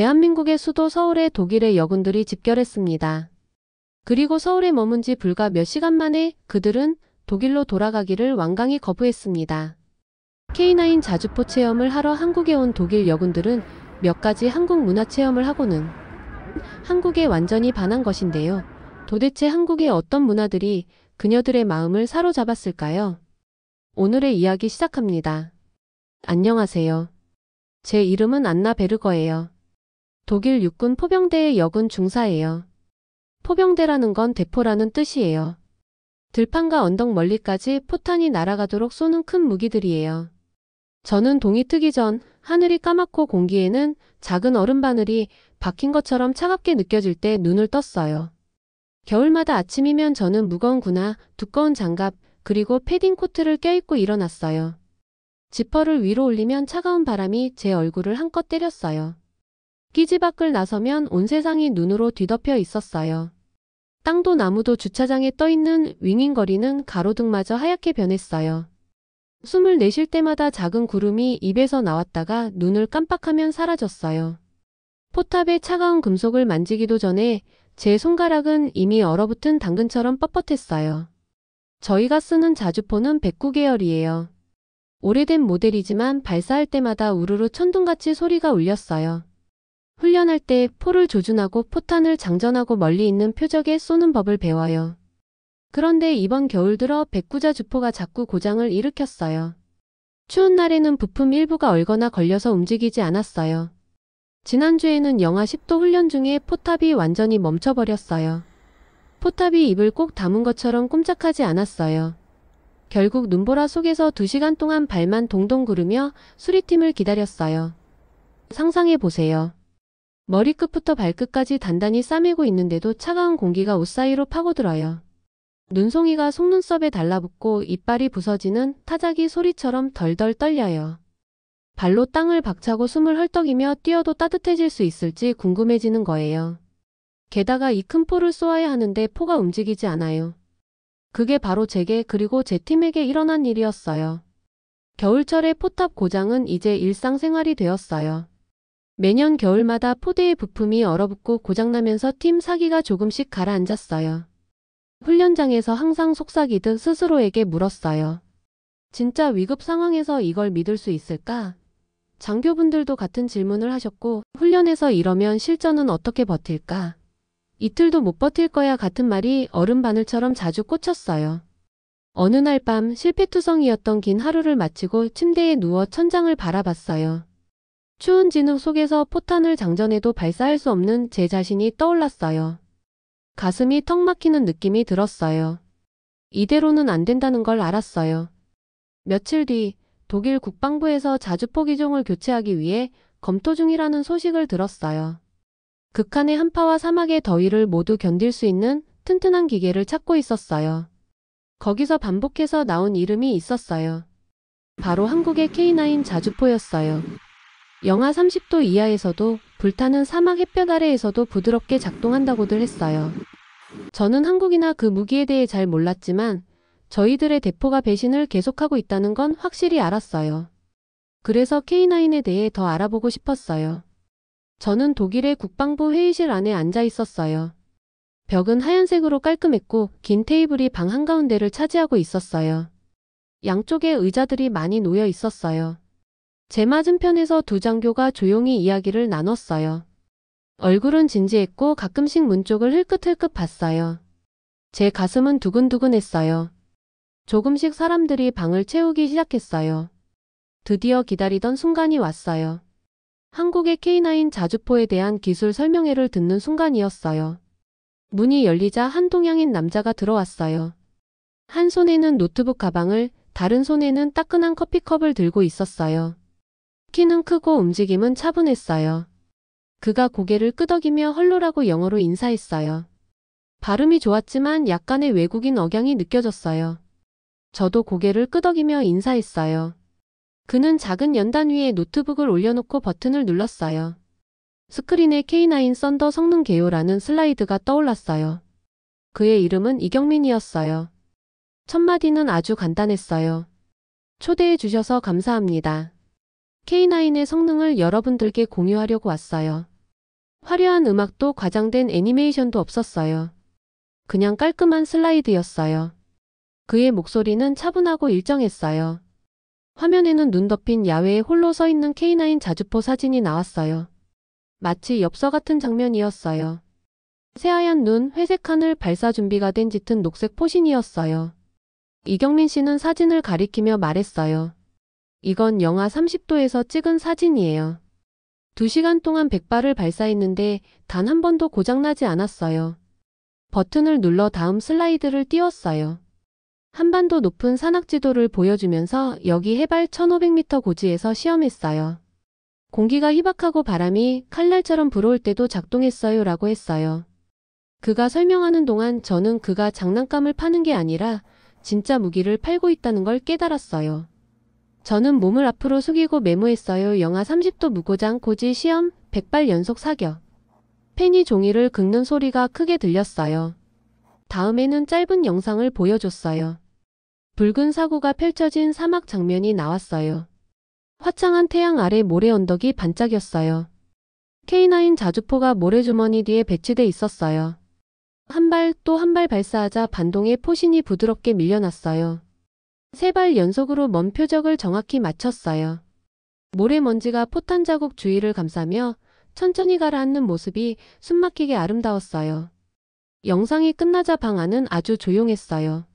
대한민국의 수도 서울에 독일의 여군들이 집결했습니다. 그리고 서울에 머문 지 불과 몇 시간 만에 그들은 독일로 돌아가기를 완강히 거부했습니다. K9 자주포 체험을 하러 한국에 온 독일 여군들은 몇 가지 한국 문화 체험을 하고는 한국에 완전히 반한 것인데요. 도대체 한국의 어떤 문화들이 그녀들의 마음을 사로잡았을까요? 오늘의 이야기 시작합니다. 안녕하세요. 제 이름은 안나 베르거예요. 독일 육군 포병대의 여군 중사예요. 포병대라는 건 대포라는 뜻이에요. 들판과 언덕 멀리까지 포탄이 날아가도록 쏘는 큰 무기들이에요. 저는 동이 트기 전 하늘이 까맣고 공기에는 작은 얼음바늘이 박힌 것처럼 차갑게 느껴질 때 눈을 떴어요. 겨울마다 아침이면 저는 무거운 구나 두꺼운 장갑 그리고 패딩 코트를 껴입고 일어났어요. 지퍼를 위로 올리면 차가운 바람이 제 얼굴을 한껏 때렸어요. 기지 밖을 나서면 온 세상이 눈으로 뒤덮여 있었어요. 땅도 나무도 주차장에 떠있는 윙윙거리는 가로등마저 하얗게 변했어요. 숨을 내쉴 때마다 작은 구름이 입에서 나왔다가 눈을 깜빡하면 사라졌어요. 포탑의 차가운 금속을 만지기도 전에 제 손가락은 이미 얼어붙은 당근처럼 뻣뻣했어요. 저희가 쓰는 자주포는 백구 계열이에요. 오래된 모델이지만 발사할 때마다 우르르 천둥같이 소리가 울렸어요. 훈련할 때 포를 조준하고 포탄을 장전하고 멀리 있는 표적에 쏘는 법을 배워요. 그런데 이번 겨울 들어 백구자 주포가 자꾸 고장을 일으켰어요. 추운 날에는 부품 일부가 얼거나 걸려서 움직이지 않았어요. 지난주에는 영하 10도 훈련 중에 포탑이 완전히 멈춰버렸어요. 포탑이 입을 꼭 다문 것처럼 꼼짝하지 않았어요. 결국 눈보라 속에서 2시간 동안 발만 동동 구르며 수리팀을 기다렸어요. 상상해보세요. 머리끝부터 발끝까지 단단히 싸매고 있는데도 차가운 공기가 옷 사이로 파고들어요. 눈송이가 속눈썹에 달라붙고 이빨이 부서지는 타자기 소리처럼 덜덜 떨려요. 발로 땅을 박차고 숨을 헐떡이며 뛰어도 따뜻해질 수 있을지 궁금해지는 거예요. 게다가 이 큰 포를 쏘아야 하는데 포가 움직이지 않아요. 그게 바로 제게 그리고 제 팀에게 일어난 일이었어요. 겨울철의 포탑 고장은 이제 일상생활이 되었어요. 매년 겨울마다 포대의 부품이 얼어붙고 고장나면서 팀 사기가 조금씩 가라앉았어요. 훈련장에서 항상 속삭이듯 스스로에게 물었어요. 진짜 위급 상황에서 이걸 믿을 수 있을까? 장교분들도 같은 질문을 하셨고 훈련에서 이러면 실전은 어떻게 버틸까? 이틀도 못 버틸 거야 같은 말이 얼음 바늘처럼 자주 꽂혔어요. 어느 날 밤 실패투성이었던 긴 하루를 마치고 침대에 누워 천장을 바라봤어요. 추운 진흙 속에서 포탄을 장전해도 발사할 수 없는 제 자신이 떠올랐어요. 가슴이 턱 막히는 느낌이 들었어요. 이대로는 안 된다는 걸 알았어요. 며칠 뒤 독일 국방부에서 자주포 기종을 교체하기 위해 검토 중이라는 소식을 들었어요. 극한의 한파와 사막의 더위를 모두 견딜 수 있는 튼튼한 기계를 찾고 있었어요. 거기서 반복해서 나온 이름이 있었어요. 바로 한국의 K9 자주포였어요. 영하 30도 이하에서도 불타는 사막 햇볕 아래에서도 부드럽게 작동한다고들 했어요. 저는 한국이나 그 무기에 대해 잘 몰랐지만 저희들의 대포가 배신을 계속하고 있다는 건 확실히 알았어요. 그래서 K9에 대해 더 알아보고 싶었어요. 저는 독일의 국방부 회의실 안에 앉아 있었어요. 벽은 하얀색으로 깔끔했고 긴 테이블이 방 한가운데를 차지하고 있었어요. 양쪽에 의자들이 많이 놓여 있었어요. 제 맞은편에서 두 장교가 조용히 이야기를 나눴어요. 얼굴은 진지했고 가끔씩 문 쪽을 흘끗흘끗 봤어요. 제 가슴은 두근두근했어요. 조금씩 사람들이 방을 채우기 시작했어요. 드디어 기다리던 순간이 왔어요. 한국의 K9 자주포에 대한 기술 설명회를 듣는 순간이었어요. 문이 열리자 한 동양인 남자가 들어왔어요. 한 손에는 노트북 가방을, 다른 손에는 따끈한 커피컵을 들고 있었어요. 키는 크고 움직임은 차분했어요. 그가 고개를 끄덕이며 헐로라고 영어로 인사했어요. 발음이 좋았지만 약간의 외국인 억양이 느껴졌어요. 저도 고개를 끄덕이며 인사했어요. 그는 작은 연단 위에 노트북을 올려놓고 버튼을 눌렀어요. 스크린에 K9 썬더 성능 개요라는 슬라이드가 떠올랐어요. 그의 이름은 이경민이었어요. 첫 마디는 아주 간단했어요. 초대해 주셔서 감사합니다. K9의 성능을 여러분들께 공유하려고 왔어요. 화려한 음악도 과장된 애니메이션도 없었어요. 그냥 깔끔한 슬라이드였어요. 그의 목소리는 차분하고 일정했어요. 화면에는 눈 덮인 야외에 홀로 서 있는 K9 자주포 사진이 나왔어요. 마치 엽서 같은 장면이었어요. 새하얀 눈, 회색 하늘, 발사 준비가 된 짙은 녹색 포신이었어요. 이경민 씨는 사진을 가리키며 말했어요. 이건 영하 30도에서 찍은 사진이에요. 2시간 동안 100발을 발사했는데 단 한 번도 고장나지 않았어요. 버튼을 눌러 다음 슬라이드를 띄웠어요. 한반도 높은 산악지도를 보여주면서 여기 해발 1500m 고지에서 시험했어요. 공기가 희박하고 바람이 칼날처럼 불어올 때도 작동했어요 라고 했어요. 그가 설명하는 동안 저는 그가 장난감을 파는 게 아니라 진짜 무기를 팔고 있다는 걸 깨달았어요. 저는 몸을 앞으로 숙이고 메모했어요. 영하 30도 무고장 고지 시험 100발 연속 사격. 펜이 종이를 긁는 소리가 크게 들렸어요. 다음에는 짧은 영상을 보여줬어요. 붉은 사고가 펼쳐진 사막 장면이 나왔어요. 화창한 태양 아래 모래 언덕이 반짝였어요. K9 자주포가 모래주머니 뒤에 배치돼 있었어요. 한 발 또 한 발 발사하자 반동의 포신이 부드럽게 밀려났어요. 3발 연속으로 먼 표적을 정확히 맞췄어요. 모래먼지가 포탄 자국 주위를 감싸며 천천히 가라앉는 모습이 숨막히게 아름다웠어요. 영상이 끝나자 방 안은 아주 조용했어요.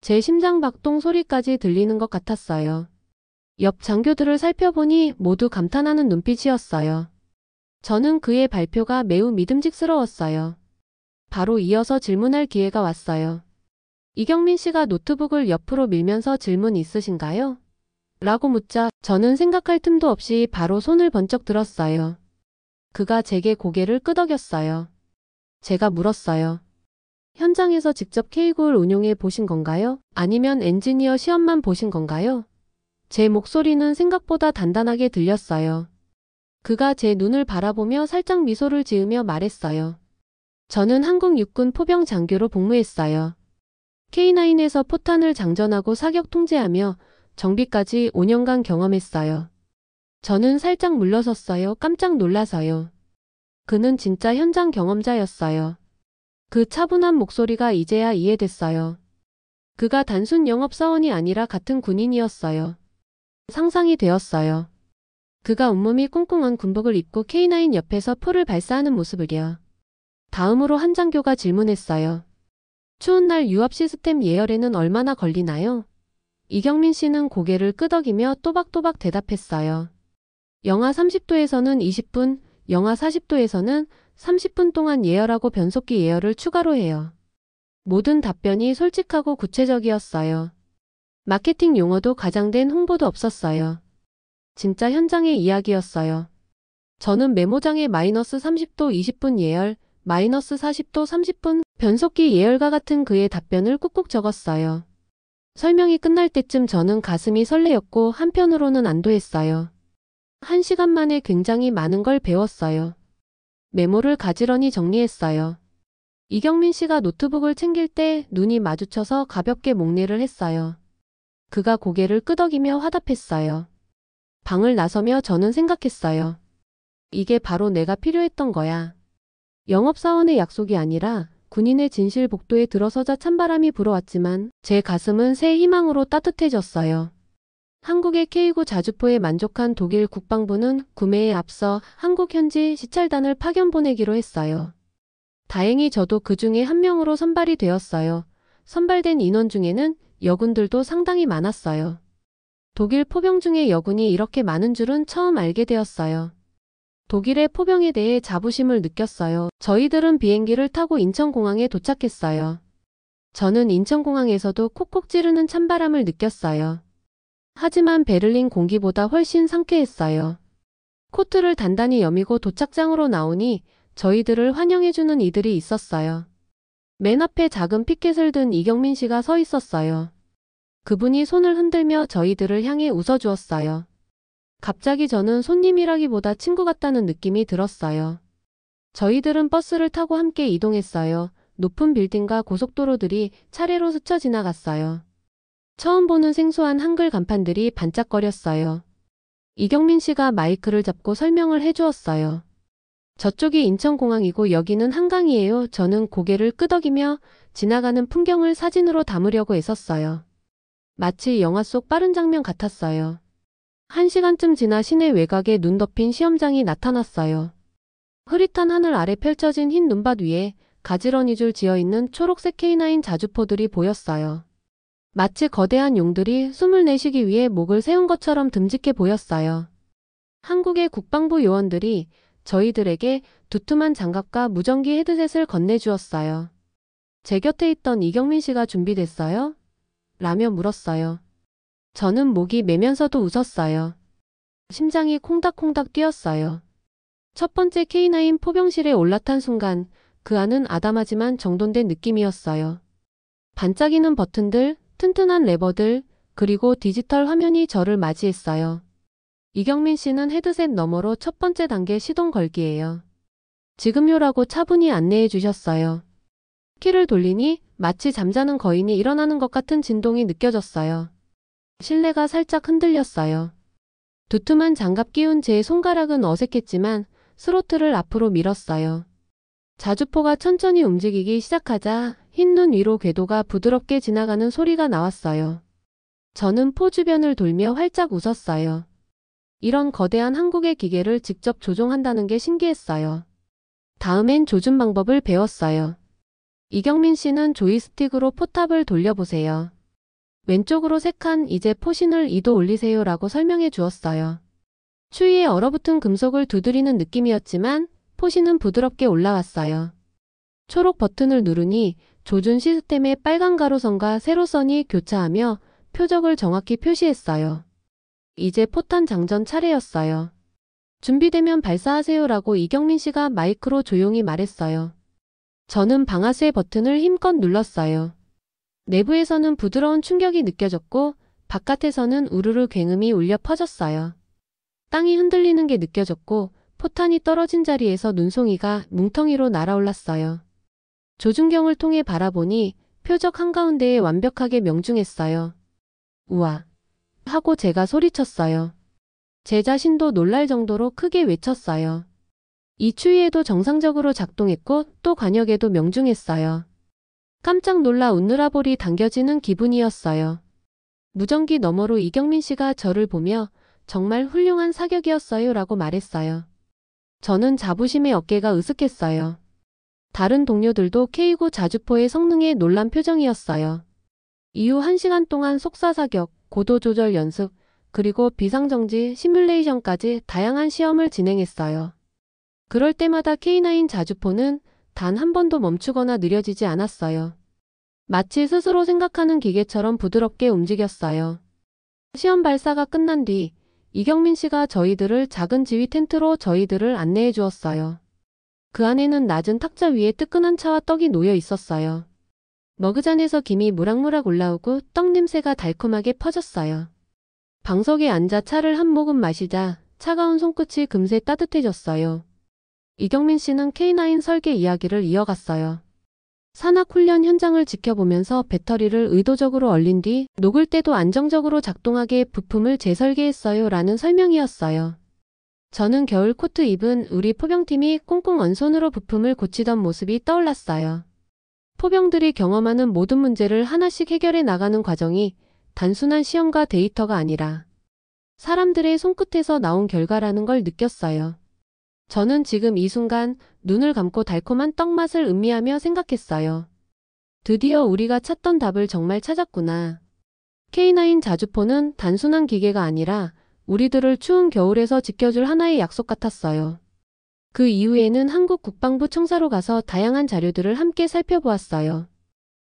제 심장 박동 소리까지 들리는 것 같았어요. 옆 장교들을 살펴보니 모두 감탄하는 눈빛이었어요. 저는 그의 발표가 매우 믿음직스러웠어요. 바로 이어서 질문할 기회가 왔어요. 이경민 씨가 노트북을 옆으로 밀면서 질문 있으신가요? 라고 묻자 저는 생각할 틈도 없이 바로 손을 번쩍 들었어요. 그가 제게 고개를 끄덕였어요. 제가 물었어요. 현장에서 직접 K9를 운용해 보신 건가요? 아니면 엔지니어 시험만 보신 건가요? 제 목소리는 생각보다 단단하게 들렸어요. 그가 제 눈을 바라보며 살짝 미소를 지으며 말했어요. 저는 한국 육군 포병 장교로 복무했어요. K9에서 포탄을 장전하고 사격 통제하며 정비까지 5년간 경험했어요. 저는 살짝 물러섰어요. 깜짝 놀라서요. 그는 진짜 현장 경험자였어요. 그 차분한 목소리가 이제야 이해됐어요. 그가 단순 영업사원이 아니라 같은 군인이었어요. 상상이 되었어요. 그가 온몸이 꽁꽁한 군복을 입고 K9 옆에서 포를 발사하는 모습을요. 다음으로 한 장교가 질문했어요. 추운 날 유압 시스템 예열에는 얼마나 걸리나요? 이경민 씨는 고개를 끄덕이며 또박또박 대답했어요. 영하 30도에서는 20분, 영하 40도에서는 30분 동안 예열하고 변속기 예열을 추가로 해요. 모든 답변이 솔직하고 구체적이었어요. 마케팅 용어도 과장된 홍보도 없었어요. 진짜 현장의 이야기였어요. 저는 메모장에 마이너스 30도 20분 예열, 마이너스 40도 30분 변속기 예열과 같은 그의 답변을 꾹꾹 적었어요. 설명이 끝날 때쯤 저는 가슴이 설레었고 한편으로는 안도했어요. 1시간 만에 굉장히 많은 걸 배웠어요. 메모를 가지런히 정리했어요. 이경민 씨가 노트북을 챙길 때 눈이 마주쳐서 가볍게 목례를 했어요. 그가 고개를 끄덕이며 화답했어요. 방을 나서며 저는 생각했어요. 이게 바로 내가 필요했던 거야. 영업사원의 약속이 아니라 군인의 진실 복도에 들어서자 찬바람이 불어왔지만 제 가슴은 새 희망으로 따뜻해졌어요. 한국의 K9 자주포에 만족한 독일 국방부는 구매에 앞서 한국 현지 시찰단을 파견 보내기로 했어요. 다행히 저도 그 중에 한 명으로 선발이 되었어요. 선발된 인원 중에는 여군들도 상당히 많았어요. 독일 포병 중에 여군이 이렇게 많은 줄은 처음 알게 되었어요. 독일의 포병에 대해 자부심을 느꼈어요. 저희들은 비행기를 타고 인천공항에 도착했어요. 저는 인천공항에서도 콕콕 찌르는 찬바람을 느꼈어요. 하지만 베를린 공기보다 훨씬 상쾌했어요. 코트를 단단히 여미고 도착장으로 나오니 저희들을 환영해주는 이들이 있었어요. 맨 앞에 작은 피켓을 든 이경민 씨가 서 있었어요. 그분이 손을 흔들며 저희들을 향해 웃어주었어요. 갑자기 저는 손님이라기보다 친구 같다는 느낌이 들었어요. 저희들은 버스를 타고 함께 이동했어요. 높은 빌딩과 고속도로들이 차례로 스쳐 지나갔어요. 처음 보는 생소한 한글 간판들이 반짝거렸어요. 이경민 씨가 마이크를 잡고 설명을 해주었어요. 저쪽이 인천공항이고 여기는 한강이에요. 저는 고개를 끄덕이며 지나가는 풍경을 사진으로 담으려고 애썼어요. 마치 영화 속 빠른 장면 같았어요. 1시간쯤 지나 시내 외곽에 눈 덮인 시험장이 나타났어요. 흐릿한 하늘 아래 펼쳐진 흰 눈밭 위에 가지런히 줄 지어있는 초록색 K9 자주포들이 보였어요. 마치 거대한 용들이 숨을 내쉬기 위해 목을 세운 것처럼 듬직해 보였어요. 한국의 국방부 요원들이 저희들에게 두툼한 장갑과 무전기 헤드셋을 건네주었어요. 제 곁에 있던 이경민 씨가 준비됐어요? 라며 물었어요. 저는 목이 메면서도 웃었어요. 심장이 콩닥콩닥 뛰었어요. 첫 번째 K9 포병실에 올라탄 순간 그 안은 아담하지만 정돈된 느낌이었어요. 반짝이는 버튼들, 튼튼한 레버들, 그리고 디지털 화면이 저를 맞이했어요. 이경민 씨는 헤드셋 너머로 첫 번째 단계 시동 걸기예요. 지금요라고 차분히 안내해 주셨어요. 키를 돌리니 마치 잠자는 거인이 일어나는 것 같은 진동이 느껴졌어요. 실내가 살짝 흔들렸어요. 두툼한 장갑 끼운 제 손가락은 어색했지만 스로틀을 앞으로 밀었어요. 자주포가 천천히 움직이기 시작하자 흰 눈 위로 궤도가 부드럽게 지나가는 소리가 나왔어요. 저는 포 주변을 돌며 활짝 웃었어요. 이런 거대한 한국의 기계를 직접 조종한다는 게 신기했어요. 다음엔 조준 방법을 배웠어요. 이경민 씨는 조이스틱으로 포탑을 돌려보세요. 왼쪽으로 3칸, 이제 포신을 2도 올리세요 라고 설명해 주었어요. 추위에 얼어붙은 금속을 두드리는 느낌이었지만 포신은 부드럽게 올라왔어요. 초록 버튼을 누르니 조준 시스템의 빨간 가로선과 세로선이 교차하며 표적을 정확히 표시했어요. 이제 포탄 장전 차례였어요. 준비되면 발사하세요라고 이경민 씨가 마이크로 조용히 말했어요. 저는 방아쇠 버튼을 힘껏 눌렀어요. 내부에서는 부드러운 충격이 느껴졌고 바깥에서는 우르르 굉음이 울려 퍼졌어요. 땅이 흔들리는 게 느껴졌고 포탄이 떨어진 자리에서 눈송이가 뭉텅이로 날아올랐어요. 조준경을 통해 바라보니 표적 한가운데에 완벽하게 명중했어요. 우와! 하고 제가 소리쳤어요. 제 자신도 놀랄 정도로 크게 외쳤어요. 이 추위에도 정상적으로 작동했고 또 관역에도 명중했어요. 깜짝 놀라 웃느라볼이 당겨지는 기분이었어요. 무전기 너머로 이경민 씨가 저를 보며 정말 훌륭한 사격이었어요 라고 말했어요. 저는 자부심에 어깨가 으쓱했어요. 다른 동료들도 K9 자주포의 성능에 놀란 표정이었어요. 이후 1시간 동안 속사사격, 고도 조절 연습, 그리고 비상정지 시뮬레이션까지 다양한 시험을 진행했어요. 그럴 때마다 K9 자주포는 단 한 번도 멈추거나 느려지지 않았어요. 마치 스스로 생각하는 기계처럼 부드럽게 움직였어요. 시험 발사가 끝난 뒤 이경민 씨가 저희들을 작은 지휘 텐트로 저희들을 안내해 주었어요. 그 안에는 낮은 탁자 위에 뜨끈한 차와 떡이 놓여 있었어요. 머그잔에서 김이 무락무락 올라오고 떡 냄새가 달콤하게 퍼졌어요. 방석에 앉아 차를 한 모금 마시자 차가운 손끝이 금세 따뜻해졌어요. 이경민 씨는 K9 설계 이야기를 이어갔어요. 산악훈련 현장을 지켜보면서 배터리를 의도적으로 얼린 뒤 녹을 때도 안정적으로 작동하게 부품을 재설계했어요 라는 설명이었어요. 저는 겨울 코트 입은 우리 포병팀이 꽁꽁 언 손으로 부품을 고치던 모습이 떠올랐어요. 포병들이 경험하는 모든 문제를 하나씩 해결해 나가는 과정이 단순한 시험과 데이터가 아니라 사람들의 손끝에서 나온 결과라는 걸 느꼈어요. 저는 지금 이 순간 눈을 감고 달콤한 떡 맛을 음미하며 생각했어요. 드디어 우리가 찾던 답을 정말 찾았구나. K9 자주포는 단순한 기계가 아니라 우리들을 추운 겨울에서 지켜줄 하나의 약속 같았어요. 그 이후에는 한국 국방부 청사로 가서 다양한 자료들을 함께 살펴보았어요.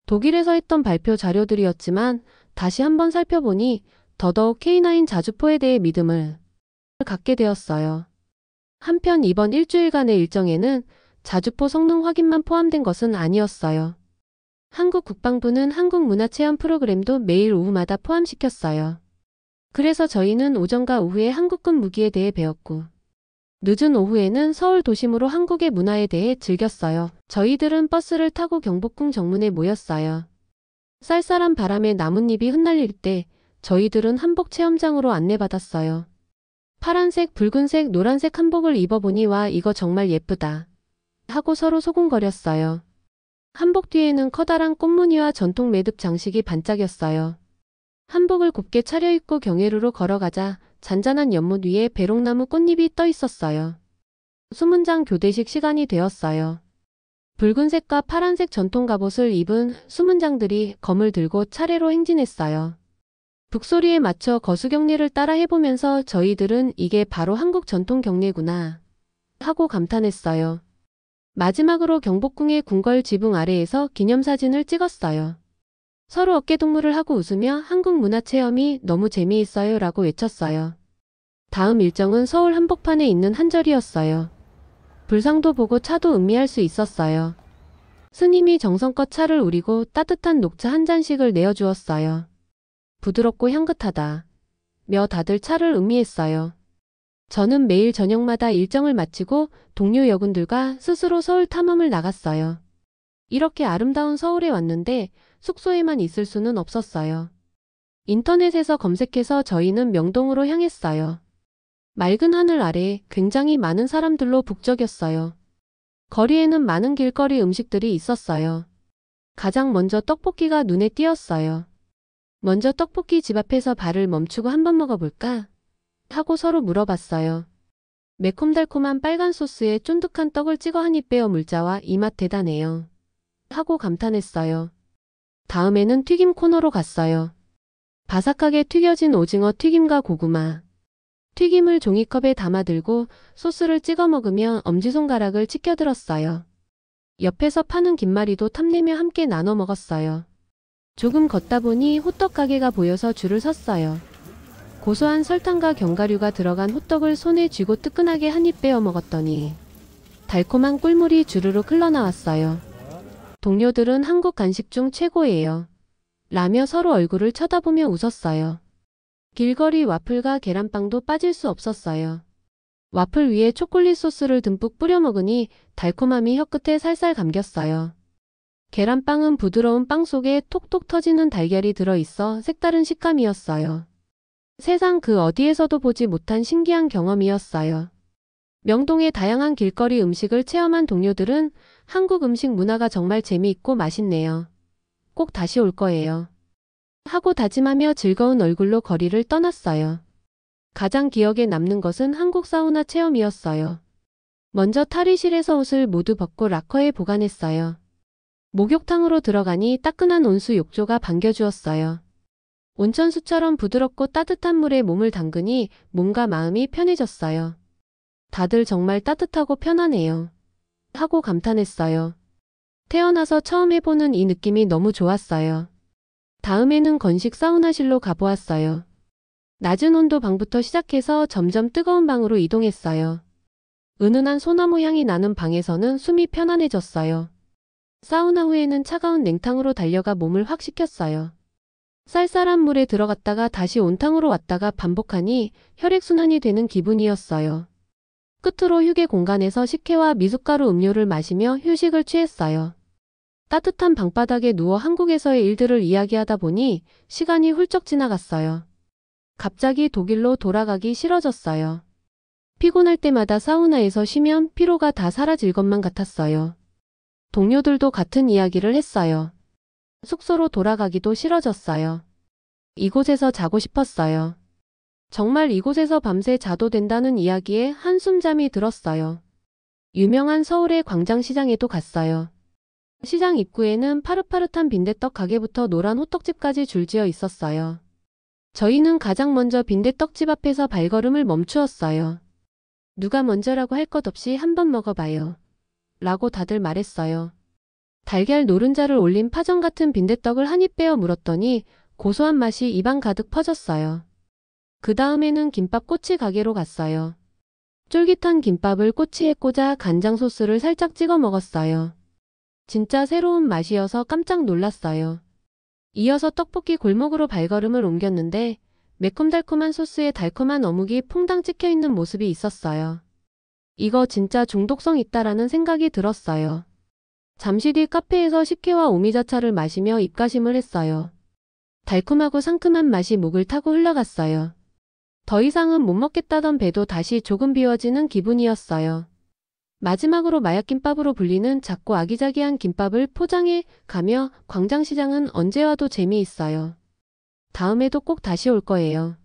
독일에서 했던 발표 자료들이었지만 다시 한번 살펴보니 더더욱 K9 자주포에 대해 믿음을 갖게 되었어요. 한편 이번 일주일간의 일정에는 자주포 성능 확인만 포함된 것은 아니었어요. 한국 국방부는 한국 문화체험 프로그램도 매일 오후마다 포함시켰어요. 그래서 저희는 오전과 오후에 한국군 무기에 대해 배웠고 늦은 오후에는 서울 도심으로 한국의 문화에 대해 즐겼어요. 저희들은 버스를 타고 경복궁 정문에 모였어요. 쌀쌀한 바람에 나뭇잎이 흩날릴 때 저희들은 한복 체험장으로 안내받았어요. 파란색, 붉은색, 노란색 한복을 입어보니 와 이거 정말 예쁘다 하고 서로 소곤거렸어요. 한복 뒤에는 커다란 꽃무늬와 전통 매듭 장식이 반짝였어요. 한복을 곱게 차려입고 경회로로 걸어가자 잔잔한 연못 위에 배롱나무 꽃잎이 떠 있었어요. 수문장 교대식 시간이 되었어요. 붉은색과 파란색 전통 갑옷을 입은 수문장들이 검을 들고 차례로 행진했어요. 북소리에 맞춰 거수경례를 따라 해보면서 저희들은 이게 바로 한국 전통 경례구나 하고 감탄했어요. 마지막으로 경복궁의 궁궐 지붕 아래에서 기념사진을 찍었어요. 서로 어깨동무를 하고 웃으며 한국 문화체험이 너무 재미있어요 라고 외쳤어요. 다음 일정은 서울 한복판에 있는 한절이었어요. 불상도 보고 차도 음미할 수 있었어요. 스님이 정성껏 차를 우리고 따뜻한 녹차 한 잔씩을 내어주었어요. 부드럽고 향긋하다 며 다들 차를 음미했어요. 저는 매일 저녁마다 일정을 마치고 동료 여군들과 스스로 서울 탐험을 나갔어요. 이렇게 아름다운 서울에 왔는데 숙소에만 있을 수는 없었어요. 인터넷에서 검색해서 저희는 명동으로 향했어요. 맑은 하늘 아래 굉장히 많은 사람들로 북적였어요. 거리에는 많은 길거리 음식들이 있었어요. 가장 먼저 떡볶이가 눈에 띄었어요. 먼저 떡볶이 집 앞에서 발을 멈추고 한번 먹어볼까? 하고 서로 물어봤어요. 매콤달콤한 빨간 소스에 쫀득한 떡을 찍어 한 입 베어 물자와 이 맛 대단해요. 하고 감탄했어요. 다음에는 튀김 코너로 갔어요. 바삭하게 튀겨진 오징어 튀김과 고구마. 튀김을 종이컵에 담아들고 소스를 찍어 먹으며 엄지손가락을 치켜들었어요. 옆에서 파는 김말이도 탐내며 함께 나눠 먹었어요. 조금 걷다 보니 호떡 가게가 보여서 줄을 섰어요. 고소한 설탕과 견과류가 들어간 호떡을 손에 쥐고 뜨끈하게 한 입 베어 먹었더니 달콤한 꿀물이 주르륵 흘러나왔어요. 동료들은 한국 간식 중 최고예요. 라며 서로 얼굴을 쳐다보며 웃었어요. 길거리 와플과 계란빵도 빠질 수 없었어요. 와플 위에 초콜릿 소스를 듬뿍 뿌려 먹으니 달콤함이 혀끝에 살살 감겼어요. 계란빵은 부드러운 빵 속에 톡톡 터지는 달걀이 들어있어 색다른 식감이었어요. 세상 그 어디에서도 보지 못한 신기한 경험이었어요. 명동의 다양한 길거리 음식을 체험한 동료들은 한국 음식 문화가 정말 재미있고 맛있네요. 꼭 다시 올 거예요. 하고 다짐하며 즐거운 얼굴로 거리를 떠났어요. 가장 기억에 남는 것은 한국 사우나 체험이었어요. 먼저 탈의실에서 옷을 모두 벗고 락커에 보관했어요. 목욕탕으로 들어가니 따끈한 온수 욕조가 반겨주었어요. 온천수처럼 부드럽고 따뜻한 물에 몸을 담그니 몸과 마음이 편해졌어요. 다들 정말 따뜻하고 편하네요. 하고 감탄했어요. 태어나서 처음 해보는 이 느낌이 너무 좋았어요. 다음에는 건식 사우나실로 가보았어요. 낮은 온도 방부터 시작해서 점점 뜨거운 방으로 이동했어요. 은은한 소나무 향이 나는 방에서는 숨이 편안해졌어요. 사우나 후에는 차가운 냉탕으로 달려가 몸을 확 식혔어요. 쌀쌀한 물에 들어갔다가 다시 온탕으로 왔다가 반복하니 혈액순환이 되는 기분이었어요. 끝으로 휴게 공간에서 식혜와 미숫가루 음료를 마시며 휴식을 취했어요. 따뜻한 방바닥에 누워 한국에서의 일들을 이야기하다 보니 시간이 훌쩍 지나갔어요. 갑자기 독일로 돌아가기 싫어졌어요. 피곤할 때마다 사우나에서 쉬면 피로가 다 사라질 것만 같았어요. 동료들도 같은 이야기를 했어요. 숙소로 돌아가기도 싫어졌어요. 이곳에서 자고 싶었어요. 정말 이곳에서 밤새 자도 된다는 이야기에 한숨잠이 들었어요. 유명한 서울의 광장시장에도 갔어요. 시장 입구에는 파릇파릇한 빈대떡 가게부터 노란 호떡집까지 줄지어 있었어요. 저희는 가장 먼저 빈대떡집 앞에서 발걸음을 멈추었어요. 누가 먼저라고 할 것 없이 한번 먹어봐요. 라고 다들 말했어요. 달걀 노른자를 올린 파전 같은 빈대떡을 한 입 베어 물었더니 고소한 맛이 입안 가득 퍼졌어요. 그 다음에는 김밥 꼬치 가게로 갔어요. 쫄깃한 김밥을 꼬치에 꽂아 간장 소스를 살짝 찍어 먹었어요. 진짜 새로운 맛이어서 깜짝 놀랐어요. 이어서 떡볶이 골목으로 발걸음을 옮겼는데 매콤달콤한 소스에 달콤한 어묵이 퐁당 찍혀있는 모습이 있었어요. 이거 진짜 중독성 있다라는 생각이 들었어요. 잠시 뒤 카페에서 식혜와 오미자차를 마시며 입가심을 했어요. 달콤하고 상큼한 맛이 목을 타고 흘러갔어요. 더 이상은 못 먹겠다던 배도 다시 조금 비워지는 기분이었어요. 마지막으로 마약김밥으로 불리는 작고 아기자기한 김밥을 포장해 가며 광장시장은 언제 와도 재미있어요. 다음에도 꼭 다시 올 거예요.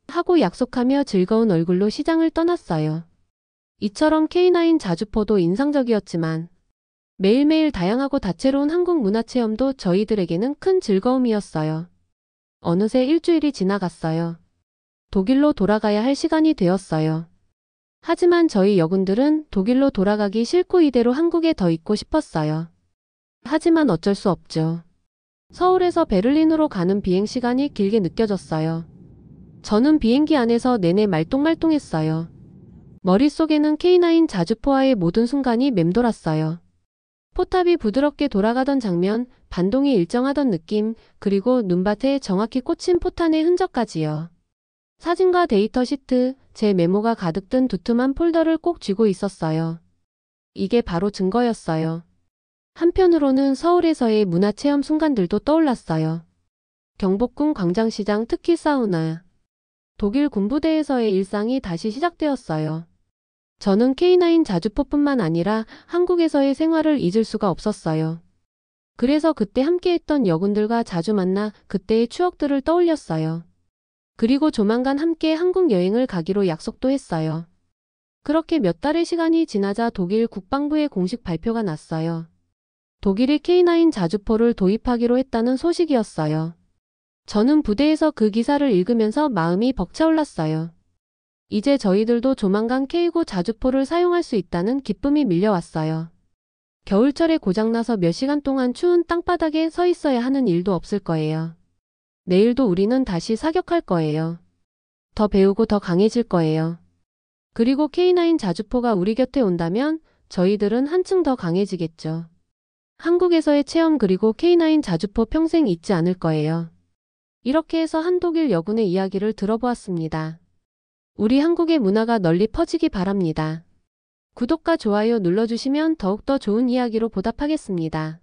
하고 약속하며 즐거운 얼굴로 시장을 떠났어요. 이처럼 K9 자주포도 인상적이었지만 매일매일 다양하고 다채로운 한국 문화체험도 저희들에게는 큰 즐거움이었어요. 어느새 일주일이 지나갔어요. 독일로 돌아가야 할 시간이 되었어요. 하지만 저희 여군들은 독일로 돌아가기 싫고 이대로 한국에 더 있고 싶었어요. 하지만 어쩔 수 없죠. 서울에서 베를린으로 가는 비행 시간이 길게 느껴졌어요. 저는 비행기 안에서 내내 말똥말똥했어요. 머릿속에는 K9 자주포와의 모든 순간이 맴돌았어요. 포탑이 부드럽게 돌아가던 장면, 반동이 일정하던 느낌, 그리고 눈밭에 정확히 꽂힌 포탄의 흔적까지요. 사진과 데이터 시트, 제 메모가 가득 든 두툼한 폴더를 꼭 쥐고 있었어요. 이게 바로 증거였어요. 한편으로는 서울에서의 문화체험 순간들도 떠올랐어요. 경복궁 광장시장, 특히 사우나. 독일 군부대에서의 일상이 다시 시작되었어요. 저는 K9 자주포뿐만 아니라 한국에서의 생활을 잊을 수가 없었어요. 그래서 그때 함께했던 여군들과 자주 만나 그때의 추억들을 떠올렸어요. 그리고 조만간 함께 한국 여행을 가기로 약속도 했어요. 그렇게 몇 달의 시간이 지나자 독일 국방부의 공식 발표가 났어요. 독일이 K9 자주포를 도입하기로 했다는 소식이었어요. 저는 부대에서 그 기사를 읽으면서 마음이 벅차올랐어요. 이제 저희들도 조만간 K9 자주포를 사용할 수 있다는 기쁨이 밀려왔어요. 겨울철에 고장나서 몇 시간 동안 추운 땅바닥에 서 있어야 하는 일도 없을 거예요. 내일도 우리는 다시 사격할 거예요. 더 배우고 더 강해질 거예요. 그리고 K9 자주포가 우리 곁에 온다면 저희들은 한층 더 강해지겠죠. 한국에서의 체험 그리고 K9 자주포 평생 잊지 않을 거예요. 이렇게 해서 한독일 여군의 이야기를 들어보았습니다. 우리 한국의 문화가 널리 퍼지기 바랍니다. 구독과 좋아요 눌러주시면 더욱더 좋은 이야기로 보답하겠습니다.